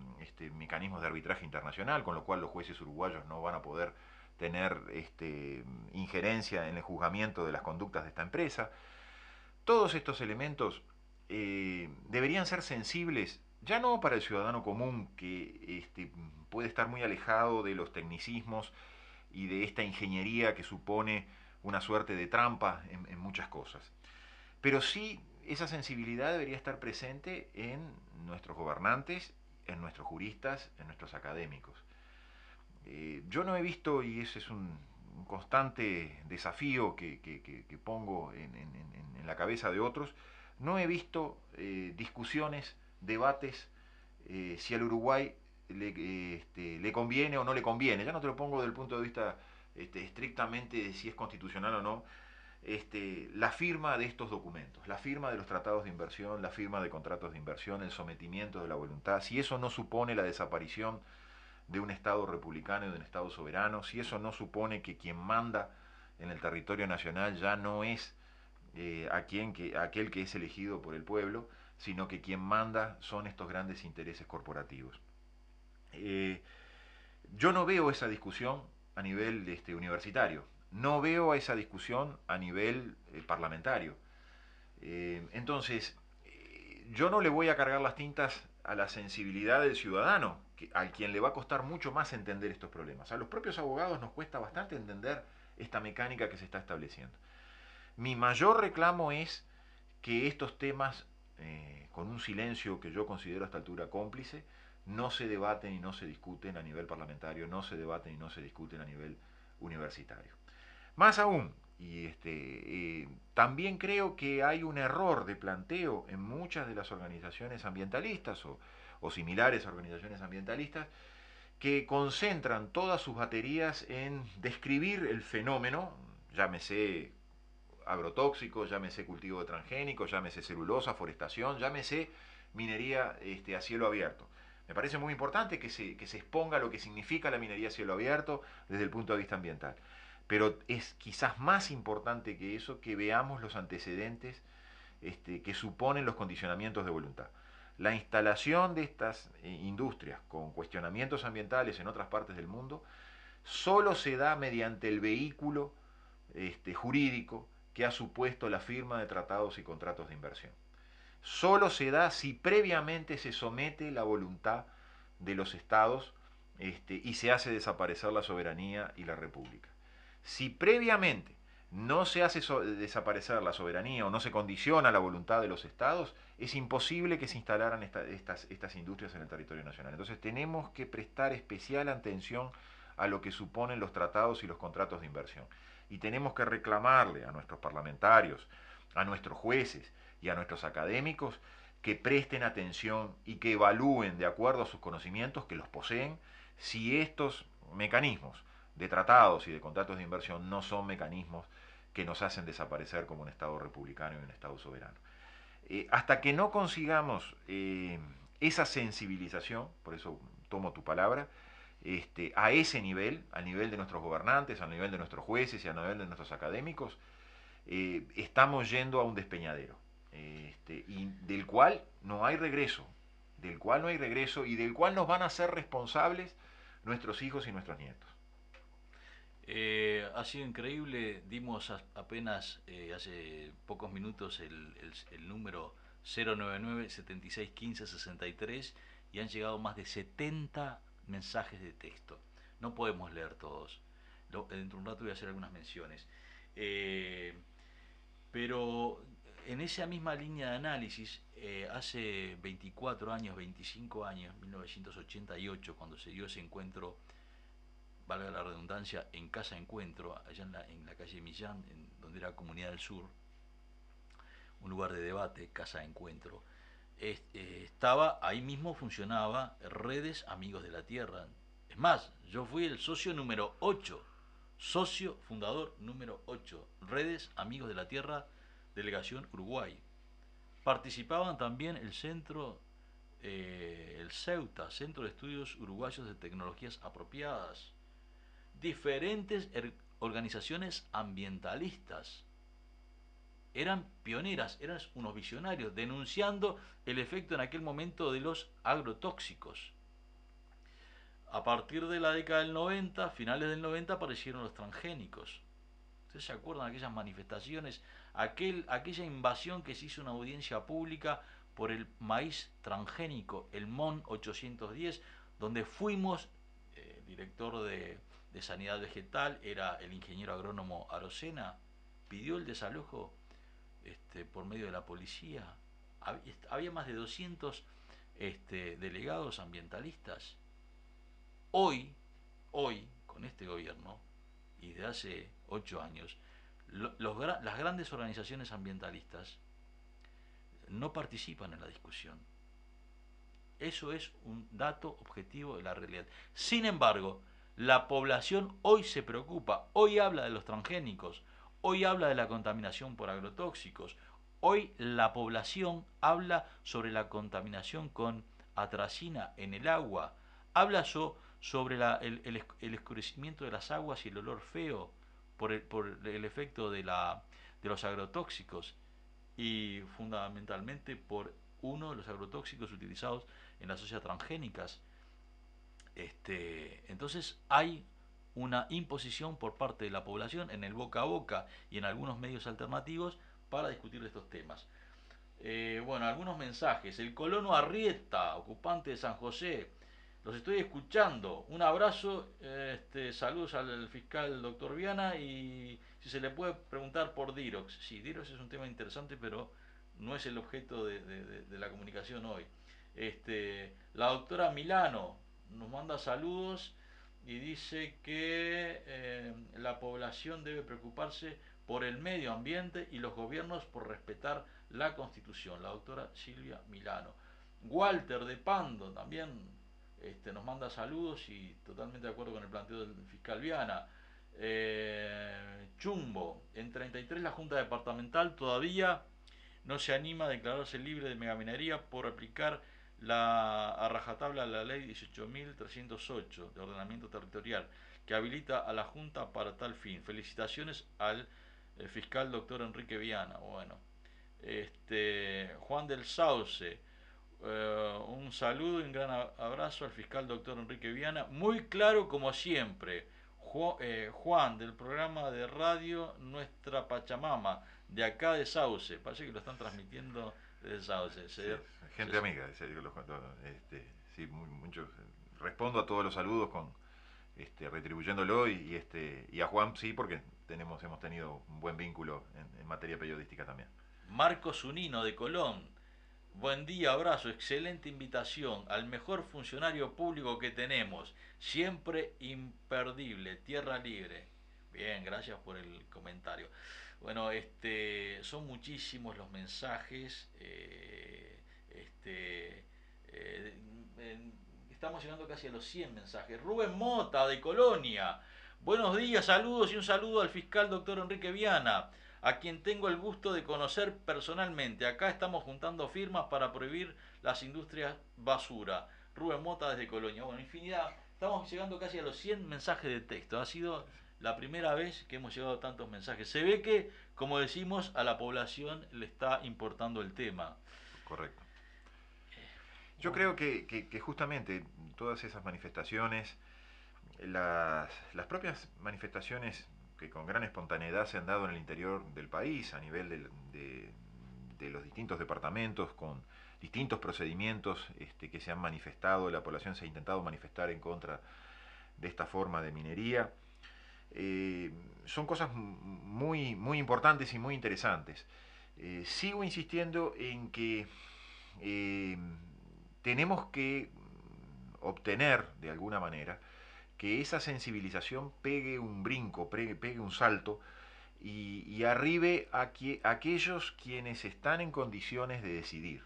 mecanismos de arbitraje internacional, con lo cual los jueces uruguayos no van a poder tener injerencia en el juzgamiento de las conductas de esta empresa. Todos estos elementos deberían ser sensibles, ya no para el ciudadano común que puede estar muy alejado de los tecnicismos y de esta ingeniería que supone una suerte de trampa en muchas cosas, pero sí esa sensibilidad debería estar presente en nuestros gobernantes, en nuestros juristas, en nuestros académicos. Yo no he visto, y ese es un constante desafío que pongo en la cabeza de otros, no he visto discusiones, debates, si al Uruguay le conviene o no le conviene. Ya no te lo pongo desde el punto de vista estrictamente de si es constitucional o no, la firma de estos documentos, la firma de los tratados de inversión, la firma de contratos de inversión, el sometimiento de la voluntad, si eso no supone la desaparición de un Estado republicano y de un Estado soberano, si eso no supone que quien manda en el territorio nacional ya no es aquel que es elegido por el pueblo, sino que quien manda son estos grandes intereses corporativos. Yo no veo esa discusión a nivel universitario, no veo esa discusión a nivel parlamentario. Entonces, yo no le voy a cargar las tintas a la sensibilidad del ciudadano, al quien le va a costar mucho más entender estos problemas. A los propios abogados nos cuesta bastante entender esta mecánica que se está estableciendo. Mi mayor reclamo es que estos temas, con un silencio que yo considero a esta altura cómplice, no se debaten y no se discuten a nivel parlamentario, no se debaten y no se discuten a nivel universitario. Más aún, también creo que hay un error de planteo en muchas de las organizaciones ambientalistas o similares a organizaciones ambientalistas que concentran todas sus baterías en describir el fenómeno, llámese agrotóxicos, llámese cultivo de transgénicos, llámese celulosa, forestación, llámese minería a cielo abierto. Me parece muy importante que se exponga lo que significa la minería a cielo abierto desde el punto de vista ambiental. Pero es quizás más importante que eso que veamos los antecedentes que suponen los condicionamientos de voluntad. La instalación de estas industrias con cuestionamientos ambientales en otras partes del mundo solo se da mediante el vehículo jurídico que ha supuesto la firma de tratados y contratos de inversión. Solo se da si previamente se somete la voluntad de los estados y se hace desaparecer la soberanía y la república. Si previamente no se hace desaparecer la soberanía o no se condiciona la voluntad de los estados, es imposible que se instalaran estas industrias en el territorio nacional. Entonces tenemos que prestar especial atención a lo que suponen los tratados y los contratos de inversión. Y tenemos que reclamarle a nuestros parlamentarios, a nuestros jueces y a nuestros académicos que presten atención y que evalúen de acuerdo a sus conocimientos, que los poseen, si estos mecanismos de tratados y de contratos de inversión no son mecanismos que nos hacen desaparecer como un Estado republicano y un Estado soberano. Hasta que no consigamos esa sensibilización, por eso tomo tu palabra, a ese nivel, al nivel de nuestros gobernantes, al nivel de nuestros jueces y al nivel de nuestros académicos, estamos yendo a un despeñadero, y del cual no hay regreso, y del cual nos van a ser responsables nuestros hijos y nuestros nietos. Ha sido increíble, dimos apenas hace pocos minutos el número 099-7615-63 y han llegado más de 70 mensajes de texto. No podemos leer todos. Dentro de un rato voy a hacer algunas menciones. Pero en esa misma línea de análisis, hace 24 años, 25 años, 1988, cuando se dio ese encuentro, valga la redundancia, en Casa Encuentro, allá en la calle Millán, donde era Comunidad del Sur, un lugar de debate, Casa Encuentro, ahí mismo funcionaba Redes Amigos de la Tierra. Es más, yo fui el socio número 8, socio fundador número 8, Redes Amigos de la Tierra, Delegación Uruguay. Participaban también el centro, el CEUTA, Centro de Estudios Uruguayos de Tecnologías Apropiadas, diferentes organizaciones ambientalistas. Eran pioneras, eran unos visionarios, denunciando el efecto en aquel momento de los agrotóxicos. A partir de la década del 90, finales del 90, aparecieron los transgénicos. ¿Ustedes se acuerdan de aquellas manifestaciones? Aquella invasión que se hizo en una audiencia pública por el maíz transgénico, el MON 810, donde fuimos, director de Sanidad Vegetal, era el ingeniero agrónomo Arocena, pidió el desalojo por medio de la policía. Había más de 200 delegados ambientalistas. Hoy, con este gobierno, y de hace 8 años, las grandes organizaciones ambientalistas no participan en la discusión. Eso es un dato objetivo de la realidad. Sin embargo, la población hoy se preocupa, hoy habla de los transgénicos, hoy habla de la contaminación por agrotóxicos, hoy la población habla sobre la contaminación con atracina en el agua, habla sobre el escurecimiento de las aguas y el olor feo. por el efecto de los agrotóxicos y fundamentalmente por uno de los agrotóxicos utilizados en las sojas transgénicas. Entonces hay una imposición por parte de la población en el boca a boca y en algunos medios alternativos para discutir estos temas. Bueno, algunos mensajes. El colono Arrieta, ocupante de San José, los estoy escuchando. Un abrazo, saludos al fiscal doctor Viana, y si se le puede preguntar por Dirox. Sí, Dirox es un tema interesante, pero no es el objeto de la comunicación hoy. La doctora Milano nos manda saludos y dice que la población debe preocuparse por el medio ambiente y los gobiernos por respetar la Constitución. La doctora Silvia Milano. Walter de Pando también nos manda saludos y totalmente de acuerdo con el planteo del fiscal Viana. Chumbo, en 33 la Junta Departamental todavía no se anima a declararse libre de megaminería por aplicar a rajatabla la ley 18.308 de ordenamiento territorial, que habilita a la Junta para tal fin. Felicitaciones al fiscal doctor Enrique Viana. Bueno, Juan del Sauce, un saludo y un gran abrazo al fiscal doctor Enrique Viana, muy claro como siempre. Juan, del programa de radio Nuestra Pachamama, de acá de Sauce, parece que lo están transmitiendo desde Sauce. Sí, gente amiga, sí, mucho, respondo a todos los saludos con retribuyéndolo y a Juan sí, porque hemos tenido un buen vínculo en materia periodística también. Marcos Zunino de Colón, buen día, abrazo, excelente invitación al mejor funcionario público que tenemos, siempre imperdible, Tierra Libre. Bien, gracias por el comentario. Bueno, son muchísimos los mensajes, estamos llegando casi a los 100 mensajes. Rubén Mota de Colonia, buenos días, saludos y un saludo al fiscal doctor Enrique Viana, a quien tengo el gusto de conocer personalmente. Acá estamos juntando firmas para prohibir las industrias basura. Rubén Mota desde Colonia. Bueno, infinidad. Estamos llegando casi a los 100 mensajes de texto. Ha sido la primera vez que hemos llegado a tantos mensajes. Se ve que, como decimos, a la población le está importando el tema. Correcto. Yo creo que justamente todas esas manifestaciones, las propias manifestaciones que con gran espontaneidad se han dado en el interior del país, a nivel de los distintos departamentos, con distintos procedimientos que se han manifestado, la población se ha intentado manifestar en contra de esta forma de minería, son cosas muy, muy importantes y muy interesantes. Sigo insistiendo en que tenemos que obtener, de alguna manera, que esa sensibilización pegue un brinco, pegue un salto y arribe a aquellos quienes están en condiciones de decidir.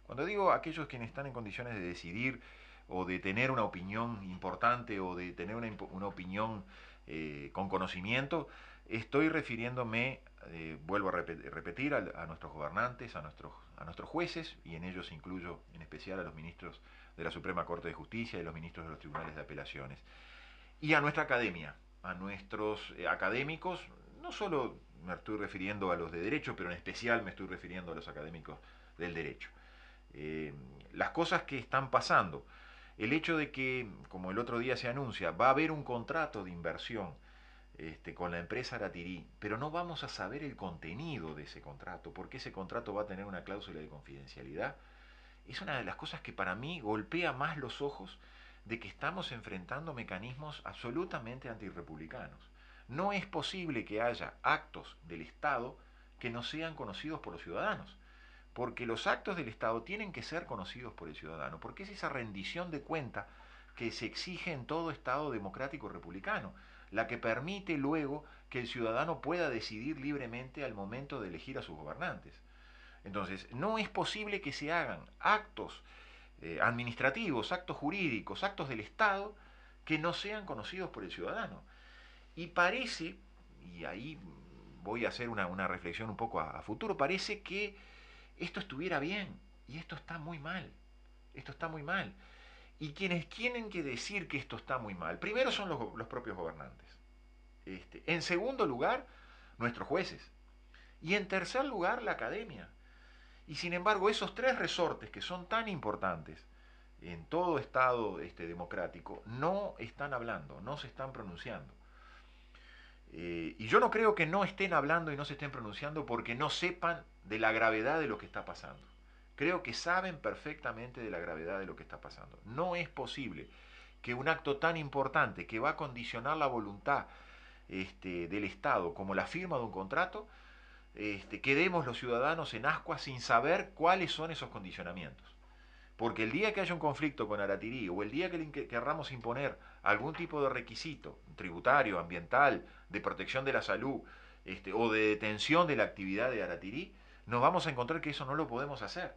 Cuando digo aquellos quienes están en condiciones de decidir o de tener una opinión importante o de tener una opinión con conocimiento, estoy refiriéndome, vuelvo a repetir, a nuestros gobernantes, a nuestros jueces, y en ellos incluyo en especial a los ministros de la Suprema Corte de Justicia y los ministros de los tribunales de apelaciones. Y a nuestra academia, a nuestros académicos, no solo me estoy refiriendo a los de derecho, pero en especial me estoy refiriendo a los académicos del derecho. Las cosas que están pasando, el hecho de que, como el otro día se anuncia, va a haber un contrato de inversión con la empresa Aratirí, pero no vamos a saber el contenido de ese contrato, porque ese contrato va a tener una cláusula de confidencialidad. Es una de las cosas que para mí golpea más los ojos de que estamos enfrentando mecanismos absolutamente antirrepublicanos. No es posible que haya actos del Estado que no sean conocidos por los ciudadanos, porque los actos del Estado tienen que ser conocidos por el ciudadano, porque es esa rendición de cuenta que se exige en todo Estado democrático republicano, la que permite luego que el ciudadano pueda decidir libremente al momento de elegir a sus gobernantes. Entonces, no es posible que se hagan actos administrativos, actos jurídicos, actos del Estado que no sean conocidos por el ciudadano. Y parece, y ahí voy a hacer una reflexión un poco a futuro, parece que esto estuviera bien, y esto está muy mal. Esto está muy mal. Y quienes tienen que decir que esto está muy mal, primero son los propios gobernantes. En segundo lugar, nuestros jueces. Y en tercer lugar, la academia. Y sin embargo, esos tres resortes que son tan importantes en todo Estado democrático, no están hablando, no se están pronunciando. Y yo no creo que no estén hablando y no se estén pronunciando porque no sepan de la gravedad de lo que está pasando. Creo que saben perfectamente de la gravedad de lo que está pasando. No es posible que un acto tan importante que va a condicionar la voluntad del Estado como la firma de un contrato, quedemos los ciudadanos en ascuas sin saber cuáles son esos condicionamientos. Porque el día que haya un conflicto con Aratirí o el día que querramos imponer algún tipo de requisito tributario, ambiental, de protección de la salud o de detención de la actividad de Aratirí, nos vamos a encontrar que eso no lo podemos hacer.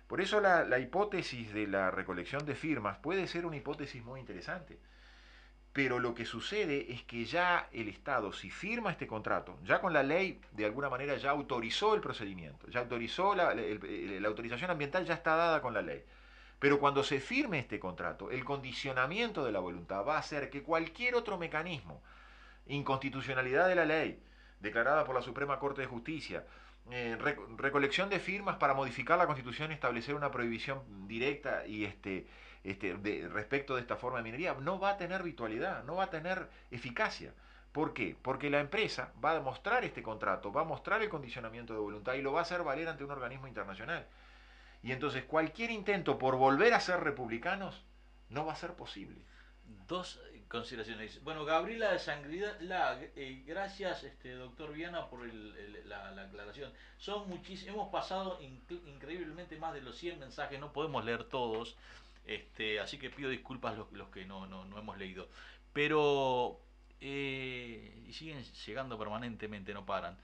Por eso la hipótesis de la recolección de firmas puede ser una hipótesis muy interesante. Pero lo que sucede es que ya el Estado, si firma este contrato, ya con la ley, de alguna manera ya autorizó el procedimiento, ya autorizó la autorización ambiental, ya está dada con la ley. Pero cuando se firme este contrato, el condicionamiento de la voluntad va a hacer que cualquier otro mecanismo, inconstitucionalidad de la ley, declarada por la Suprema Corte de Justicia, recolección de firmas para modificar la Constitución y establecer una prohibición directa y respecto de esta forma de minería, no va a tener virtualidad, no va a tener eficacia. ¿Por qué? Porque la empresa va a mostrar este contrato, va a mostrar el condicionamiento de voluntad y lo va a hacer valer ante un organismo internacional. Y entonces cualquier intento por volver a ser republicanos no va a ser posible. Dos consideraciones. Bueno, Gabriela de Sangrila, gracias doctor Viana por la aclaración. Son muchísimos, hemos pasado increíblemente más de los 100 mensajes, no podemos leer todos, así que pido disculpas los que no hemos leído. Pero y siguen llegando permanentemente, no paran.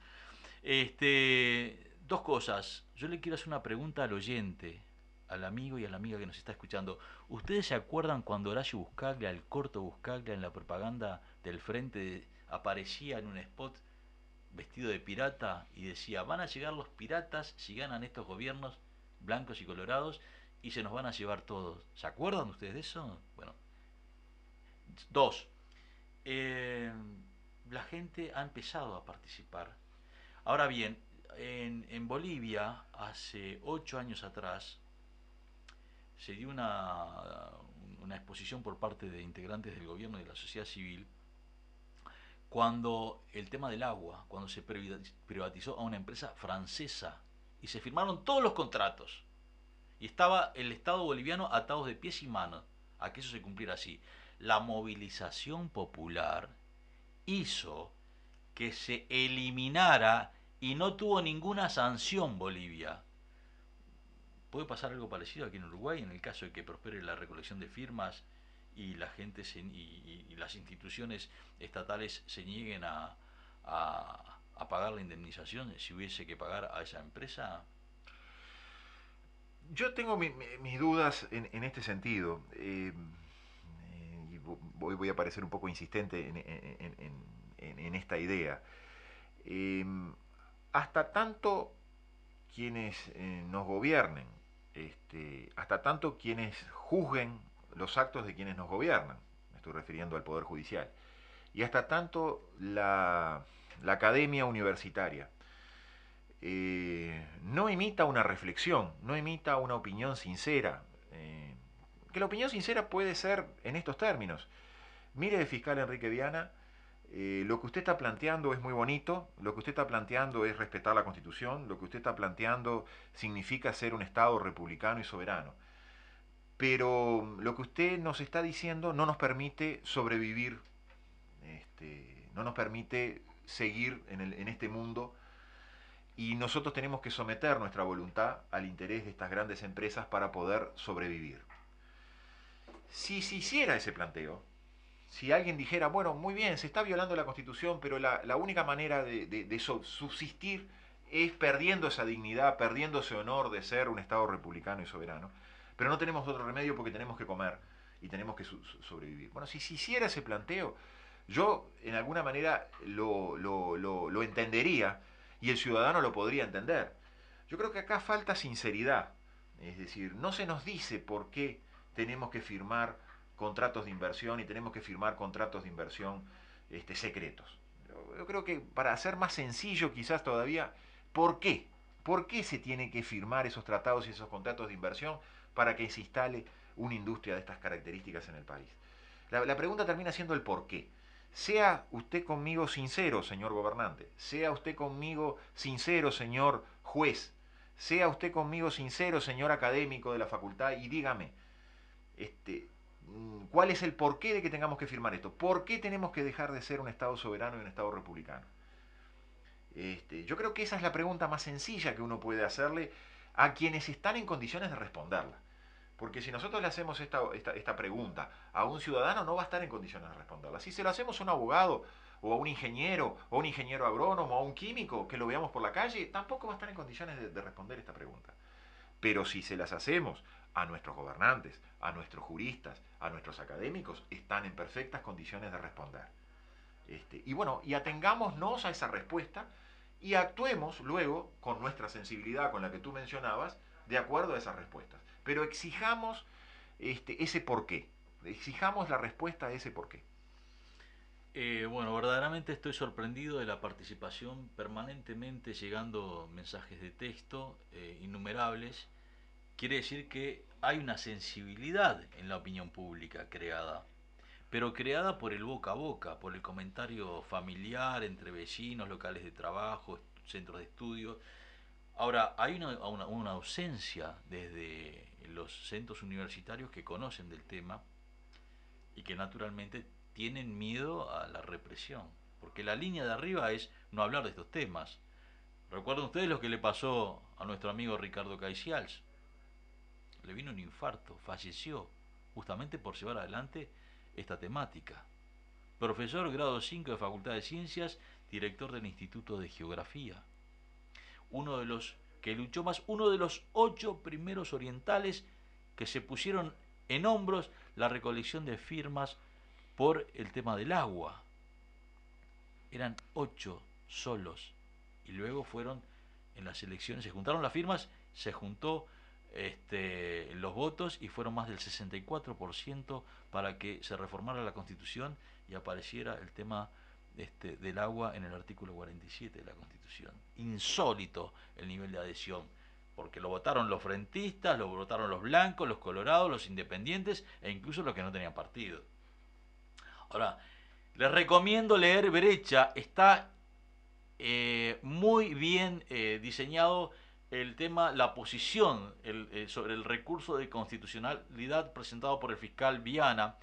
Dos cosas. Yo le quiero hacer una pregunta al oyente, al amigo y a la amiga que nos está escuchando. ¿Ustedes se acuerdan cuando Horacio Buscaglia, el corto Buscaglia, en la propaganda del Frente aparecía en un spot vestido de pirata y decía: van a llegar los piratas si ganan estos gobiernos blancos y colorados y se nos van a llevar todos? ¿Se acuerdan ustedes de eso? Bueno. Dos, la gente ha empezado a participar. Ahora bien, en Bolivia, hace 8 años atrás, se dio una exposición por parte de integrantes del gobierno y de la sociedad civil cuando el tema del agua, cuando se privatizó a una empresa francesa y se firmaron todos los contratos y estaba el Estado boliviano atados de pies y manos a que eso se cumpliera así. La movilización popular hizo que se eliminara y no tuvo ninguna sanción Bolivia. ¿Puede pasar algo parecido aquí en Uruguay en el caso de que prospere la recolección de firmas y la gente y las instituciones estatales se nieguen a pagar la indemnización si hubiese que pagar a esa empresa? Yo tengo mis dudas en este sentido. Y voy a parecer un poco insistente en esta idea. Hasta tanto quienes nos gobiernen, hasta tanto quienes juzguen los actos de quienes nos gobiernan, me estoy refiriendo al Poder Judicial, y hasta tanto la academia universitaria no imita una reflexión, no imita una opinión sincera, que la opinión sincera puede ser en estos términos: mire, fiscal Enrique Viana, lo que usted está planteando es muy bonito, lo que usted está planteando es respetar la Constitución, lo que usted está planteando significa ser un Estado republicano y soberano, pero lo que usted nos está diciendo no nos permite sobrevivir, no nos permite seguir en este mundo, y nosotros tenemos que someter nuestra voluntad al interés de estas grandes empresas para poder sobrevivir. Si se hiciera ese planteo, si alguien dijera: bueno, muy bien, se está violando la Constitución, pero la única manera de subsistir es perdiendo esa dignidad, perdiendo ese honor de ser un Estado republicano y soberano, pero no tenemos otro remedio porque tenemos que comer y tenemos que sobrevivir. Bueno, si se hiciera ese planteo, yo en alguna manera lo entendería y el ciudadano lo podría entender. Yo creo que acá falta sinceridad, es decir, no se nos dice por qué tenemos que firmar contratos de inversión y tenemos que firmar contratos de inversión secretos. Yo creo que para hacer más sencillo quizás todavía, ¿por qué? ¿Por qué se tiene que firmar esos tratados y esos contratos de inversión para que se instale una industria de estas características en el país? La pregunta termina siendo el por qué. Sea usted conmigo sincero, señor gobernante, sea usted conmigo sincero, señor juez, sea usted conmigo sincero, señor académico de la facultad, y dígame, ¿cuál es el porqué de que tengamos que firmar esto? ¿Por qué tenemos que dejar de ser un Estado soberano y un Estado republicano? Yo creo que esa es la pregunta más sencilla que uno puede hacerle a quienes están en condiciones de responderla. Porque si nosotros le hacemos esta pregunta a un ciudadano, no va a estar en condiciones de responderla. Si se lo hacemos a un abogado, o a un ingeniero agrónomo, o a un químico que lo veamos por la calle, tampoco va a estar en condiciones de responder esta pregunta. Pero si se las hacemos a nuestros gobernantes, a nuestros juristas, a nuestros académicos, están en perfectas condiciones de responder. Y bueno, y atengámonos a esa respuesta y actuemos luego con nuestra sensibilidad, con la que tú mencionabas, de acuerdo a esas respuestas. Pero exijamos ese porqué, exijamos la respuesta a ese porqué. Bueno, verdaderamente estoy sorprendido de la participación, permanentemente llegando mensajes de texto innumerables. Quiere decir que hay una sensibilidad en la opinión pública creada, pero creada por el boca a boca, por el comentario familiar entre vecinos, locales de trabajo, centros de estudio. Ahora, hay una ausencia desde los centros universitarios que conocen del tema y que naturalmente tienen miedo a la represión, porque la línea de arriba es no hablar de estos temas. ¿Recuerdan ustedes lo que le pasó a nuestro amigo Ricardo Caicials? Le vino un infarto, falleció, justamente por llevar adelante esta temática. Profesor grado 5 de Facultad de Ciencias, director del Instituto de Geografía. Uno de los que luchó más, uno de los 8 primeros orientales que se pusieron en hombros la recolección de firmas por el tema del agua. Eran 8 solos. Y luego fueron en las elecciones, se juntaron las firmas, se juntó los votos y fueron más del 64% para que se reformara la Constitución y apareciera el tema del agua en el artículo 47 de la Constitución. Insólito el nivel de adhesión, porque lo votaron los frentistas, lo votaron los blancos, los colorados, los independientes e incluso los que no tenían partido. Ahora, les recomiendo leer Brecha, está muy bien diseñado el tema, la posición sobre el recurso de constitucionalidad presentado por el fiscal Viana.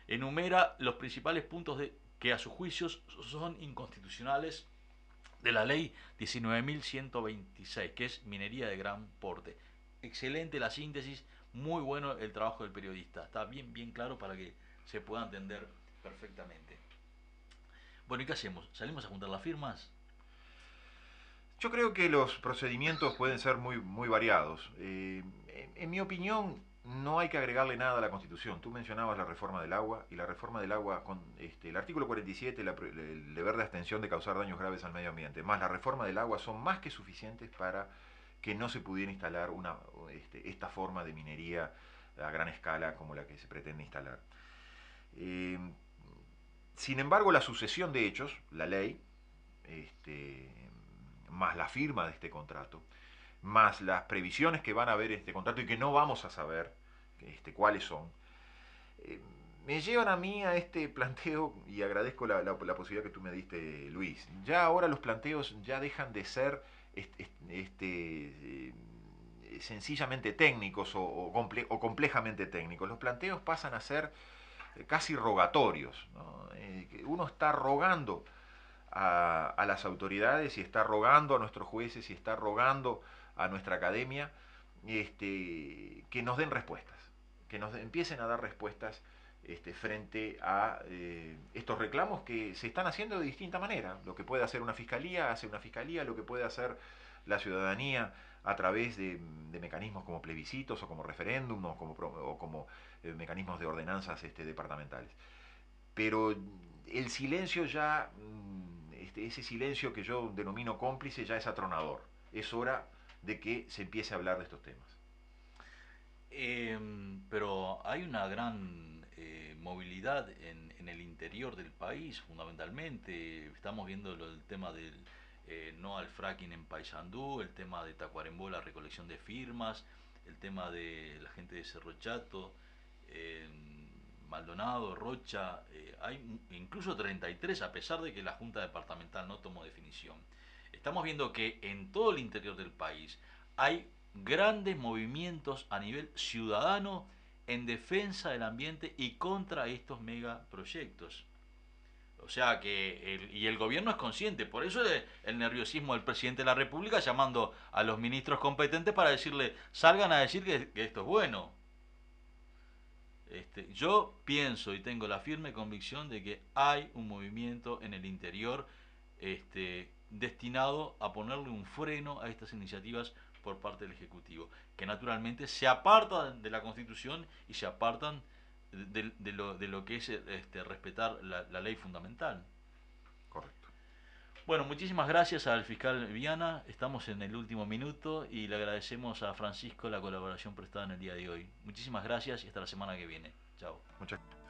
Enumera los principales puntos que a sus juicios son inconstitucionales de la ley 19.126, que es minería de gran porte. Excelente la síntesis, muy bueno el trabajo del periodista, está bien claro para que se pueda entender perfectamente. Bueno, ¿y qué hacemos? ¿Salimos a juntar las firmas? Yo creo que los procedimientos pueden ser muy variados. En mi opinión, no hay que agregarle nada a la Constitución. Tú mencionabas la reforma del agua, y la reforma del agua, con el artículo 47, el deber de abstención de causar daños graves al medio ambiente, más la reforma del agua, son más que suficientes para que no se pudiera instalar esta forma de minería a gran escala como la que se pretende instalar. Sin embargo, la sucesión de hechos, la ley, más la firma de este contrato, más las previsiones que van a haber en este contrato y que no vamos a saber cuáles son, me llevan a mí a este planteo, y agradezco la posibilidad que tú me diste, Luis. Ya ahora los planteos ya dejan de ser sencillamente técnicos o complejamente técnicos. Los planteos pasan a ser casi rogatorios, ¿no? Uno está rogando a las autoridades y está rogando a nuestros jueces y está rogando a nuestra academia que nos den respuestas, que nos empiecen a dar respuestas frente a estos reclamos que se están haciendo de distinta manera. Lo que puede hacer una fiscalía, hace una fiscalía; lo que puede hacer la ciudadanía a través de mecanismos como plebiscitos o como referéndum o como mecanismos de ordenanzas departamentales. Pero el silencio ya, ese silencio que yo denomino cómplice, ya es atronador. Es hora de que se empiece a hablar de estos temas. Pero hay una gran movilidad en en el interior del país, fundamentalmente. Estamos viendo el tema del no al fracking en Paysandú, el tema de Tacuarembó, la recolección de firmas, el tema de la gente de Cerro Chato, Maldonado, Rocha, hay incluso 33, a pesar de que la Junta Departamental no tomó definición. Estamos viendo que en todo el interior del país hay grandes movimientos a nivel ciudadano en defensa del ambiente y contra estos megaproyectos. O sea que el gobierno es consciente, por eso el nerviosismo del presidente de la República llamando a los ministros competentes para decirle, salgan a decir que esto es bueno. Yo pienso y tengo la firme convicción de que hay un movimiento en el interior destinado a ponerle un freno a estas iniciativas por parte del Ejecutivo, que naturalmente se apartan de la Constitución y se apartan de lo que es respetar la ley fundamental. Correcto. Bueno, muchísimas gracias al fiscal Viana. Estamos en el último minuto y le agradecemos a Francisco la colaboración prestada en el día de hoy. Muchísimas gracias y hasta la semana que viene. Chao. Muchas gracias.